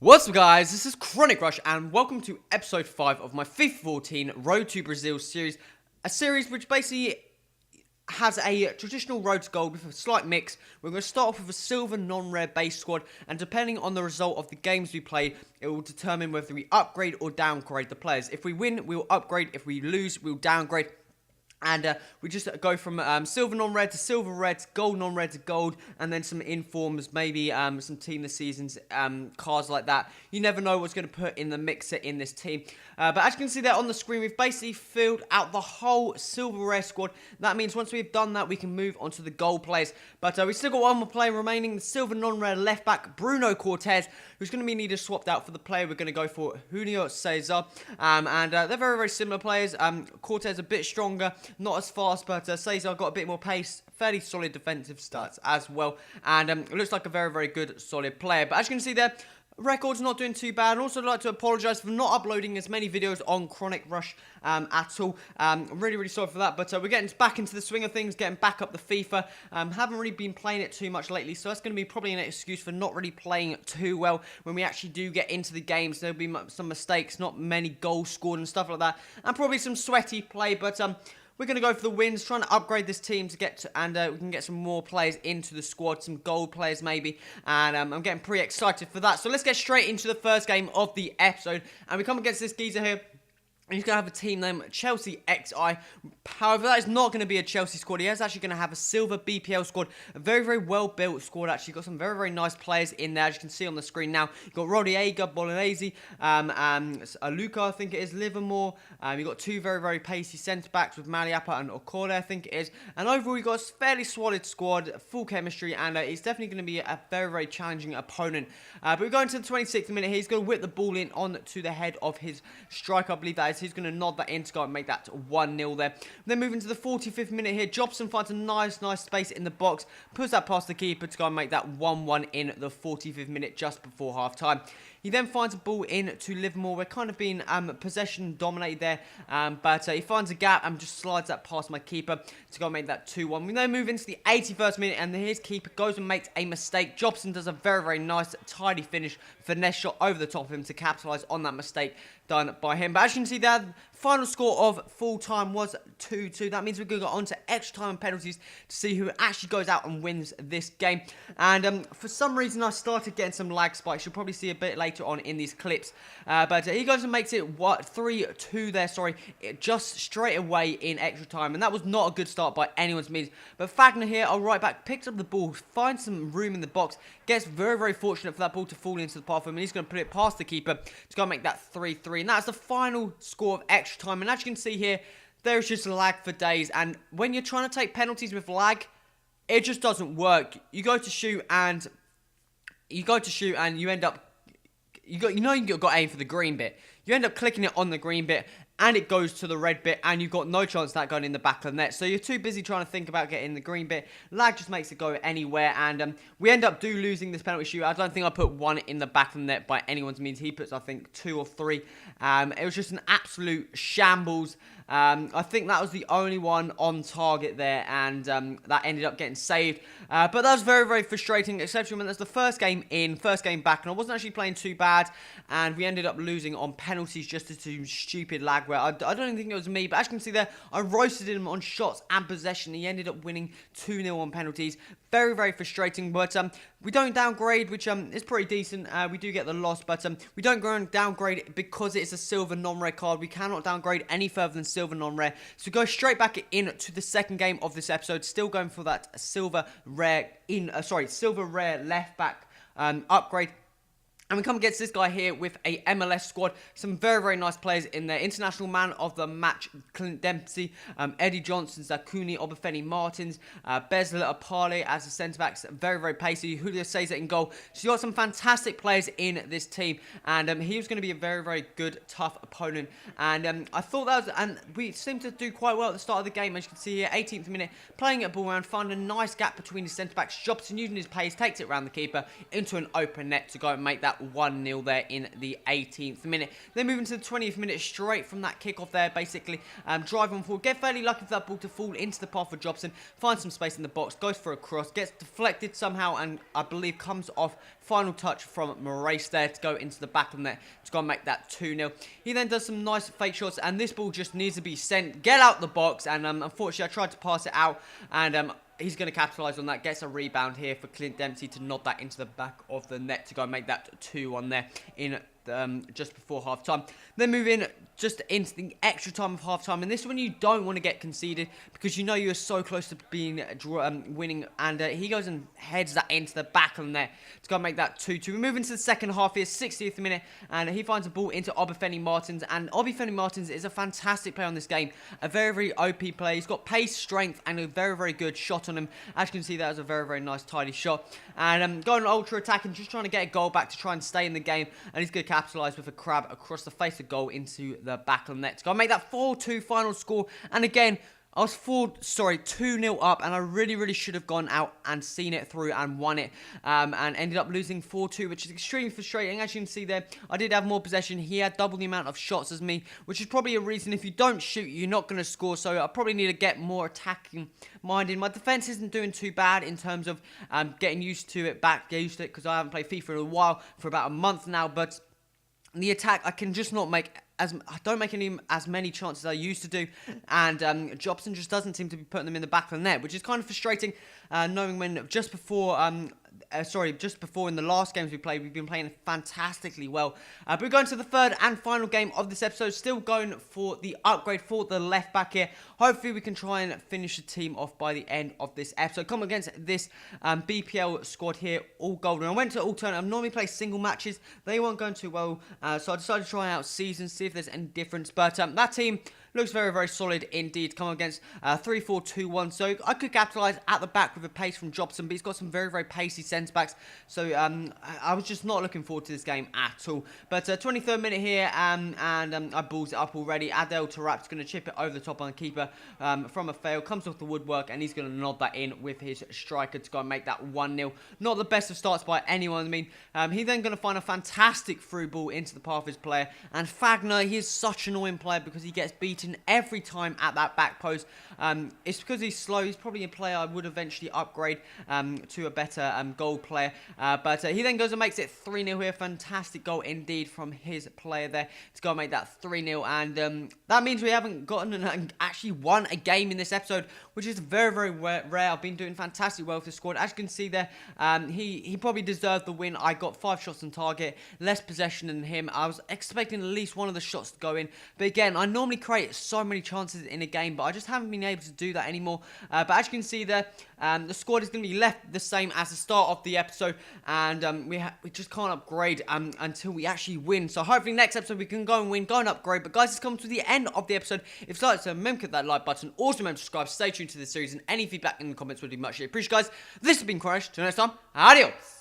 What's up guys, this is Chronic Rush and welcome to episode 5 of my FIFA 14 Road to Brazil series. A series which basically has a traditional road to gold with a slight mix. We're going to start off with a silver non-rare base squad, and depending on the result of the games we play, it will determine whether we upgrade or downgrade the players. If we win, we'll upgrade. If we lose, we'll downgrade. And we just go from silver non-red to silver red to gold non-red to gold, and then some informs, maybe some team this season's cards like that. You never know what's going to put in the mixer in this team. But as you can see there on the screen, we've basically filled out the whole silver rare squad. That means once we've done that, we can move on to the gold players. But we've still got one more player remaining, the silver non-rare left back, Bruno Cortez, who's going to be needed swapped out for the player we're going to go for, Julio Cesar. And they're very, very similar players. Cortez a bit stronger, not as fast, but Cesar got a bit more pace, fairly solid defensive stats as well, and it looks like a very, very good, solid player. But as you can see there, record's not doing too bad. And also I'd like to apologise for not uploading as many videos on Chronic Rush at all. I'm really, really sorry for that, but we're getting back into the swing of things, getting back up the FIFA. Haven't really been playing it too much lately, so that's going to be probably an excuse for not really playing too well. When we actually do get into the games, there'll be some mistakes, not many goals scored and stuff like that, and probably some sweaty play, but we're going to go for the wins, trying to upgrade this team to get to, and we can get some more players into the squad, some gold players maybe, and I'm getting pretty excited for that. So let's get straight into the first game of the episode, and we come against this geezer here. He's going to have a team name, Chelsea XI. However, that is not going to be a Chelsea squad. He is actually going to have a silver BPL squad. A very, very well-built squad, actually. Got some very, very nice players in there, as you can see on the screen now. You've got Rodrigo, Bolognese, Luca, I think it is, Livermore. You've got two very, very pacey centre-backs with Maliapa and Okore, I think it is. And overall, you've got a fairly solid squad, full chemistry, and it's definitely going to be a very, very challenging opponent. But we're going to the 26th minute here. He's going to whip the ball in on to the head of his striker, I believe that is. He's going to nod that in to go and make that 1-0 there. Then moving to the 45th minute here, Jobson finds a nice space in the box, puts that past the keeper to go and make that 1-1 in the 45th minute just before half-time. He then finds a ball in to Livermore. We're kind of being possession dominated there, but he finds a gap and just slides that past my keeper to go and make that 2-1. We then move into the 81st minute, and his keeper goes and makes a mistake. Jobson does a very, very nice, tidy finish, finesse shot over the top of him to capitalise on that mistake done by him. But as you can see there, final score of full time was 2-2. That means we're going to go on to extra time and penalties to see who actually goes out and wins this game. And for some reason, I started getting some lag spikes. You'll probably see a bit later on in these clips. But he goes and makes it 3-2 there, sorry, just straight away in extra time. And that was not a good start by anyone's means. But Fagner here, our right back, picks up the ball, finds some room in the box, gets very, very fortunate for that ball to fall into the path of him. And he's going to put it past the keeper to go and make that 3-3. And that's the final score of extra time. And as you can see here, there's just lag for days. And when you're trying to take penalties with lag, it just doesn't work. You go to shoot and you end up, you got aim for the green bit. You end up clicking it on the green bit, and it goes to the red bit, and you've got no chance of that going in the back of the net. So you're too busy trying to think about getting the green bit. Lag just makes it go anywhere, and we end up losing this penalty shoot. I don't think I put one in the back of the net by anyone's means. He puts, I think, 2 or 3. It was just an absolute shambles. I think that was the only one on target there, and that ended up getting saved. But that was very, very frustrating, especially when that's the first game back, and I wasn't actually playing too bad, and we ended up losing on penalties just due to stupid lag where I don't even think it was me, but as you can see there, I roasted him on shots and possession. He ended up winning 2-0 on penalties. Very, very frustrating, but we don't downgrade, which is pretty decent. We do get the loss, but we don't downgrade because it's a silver non-rare card. We cannot downgrade any further than silver non-rare. So we go straight back into the second game of this episode, still going for that silver rare left back upgrade. And we come against this guy here with a MLS squad. Some very, very nice players in there. International man of the match, Clint Dempsey, Eddie Johnson, Zakuni, Obafemi Martins, Bezler Apale as the centre-backs. Very, very pacey. Julio Cesar in goal. So you got some fantastic players in this team. And he was going to be a very, very good, tough opponent. And I thought that was... And we seemed to do quite well at the start of the game. As you can see here, 18th minute, playing it ball around, find a nice gap between the centre-backs. Jobson using his pace, takes it around the keeper into an open net to go and make that that 1-0 there in the 18th minute. Then moving to the 20th minute, straight from that kickoff there, basically drive on forward, get fairly lucky for that ball to fall into the path of Jobson, find some space in the box, goes for a cross, gets deflected somehow, and I believe comes off. Final touch from Moraes there to go into the back of the net to go and make that 2-0. He then does some nice fake shots, and this ball just needs to be sent, get out the box, and unfortunately I tried to pass it out, and he's going to capitalise on that, gets a rebound here for Clint Dempsey to nod that into the back of the net to go and make that 2-1 there in just before half-time. Then move in just into the extra time of half-time, and this is when you don't want to get conceded because you know you're so close to being winning, and he goes and heads that into the back of the net to go and make that 2-2. We move into the second half here, 60th minute, and he finds a ball into Obafemi Martins, and Obafemi Martins is a fantastic player on this game, a very, very OP player. He's got pace, strength, and a very, very good shot on him. As you can see, that was a very, very nice, tidy shot, and going ultra attacking, just trying to get a goal back to try and stay in the game, and he's going to capitalise with a crab across the face of goal into the back of the net to go and make that 4-2 final score. And again, I was 2-0 up, and I really, really should have gone out and seen it through and won it, and ended up losing 4-2, which is extremely frustrating. As you can see there, I did have more possession. He had double the amount of shots as me, which is probably a reason if you don't shoot, you're not going to score, so I probably need to get more attacking minded. My defense isn't doing too bad in terms of getting used to it, because I haven't played FIFA in a while, for about a month now, but the attack, I can just not make I don't make as many chances as I used to do, and Jobson just doesn't seem to be putting them in the back of the net, which is kind of frustrating, knowing when just before in the last games we played, we've been playing fantastically well. But we're going to the third and final game of this episode, still going for the upgrade for the left back here. Hopefully we can try and finish the team off by the end of this episode. Come against this BPL squad here, all golden. I went to alternate. I normally play single matches. They weren't going too well, so I decided to try out seasons, see if there's any difference. But that team looks very, very solid indeed. Come against 3-4-2-1. So I could capitalise at the back with a pace from Jobson, but he's got some very, very pacey centre-backs. So I was just not looking forward to this game at all. But 23rd minute here, and I balls it up already. Adel Tarap's going to chip it over the top on the keeper from a fail. Comes off the woodwork, and he's going to nod that in with his striker to go and make that 1-0. Not the best of starts by anyone. I mean, he's then going to find a fantastic through ball into the path of his player. And Fagner, he is such an annoying player because he gets beaten every time at that back post. It's because he's slow. He's probably a player I would eventually upgrade to a better goal player. But he then goes and makes it 3-0 here. Fantastic goal indeed from his player there to go and make that 3-0. And that means we haven't gotten and actually won a game in this episode, which is very, very rare. I've been doing fantastic well with the squad. As you can see there, he probably deserved the win. I got 5 shots on target, less possession than him. I was expecting at least one of the shots to go in. But again, I normally create so many chances in a game, but I just haven't been able to do that anymore. But as you can see there, the squad is going to be left the same as the start of the episode, and we just can't upgrade until we actually win. So hopefully next episode we can go and win, go and upgrade. But guys, it's come to the end of the episode. If you like, so remember to hit that like button. Also remember to subscribe. Stay tuned to this series, and any feedback in the comments would be much appreciated, guys. This has been Crash. Till next time, adios.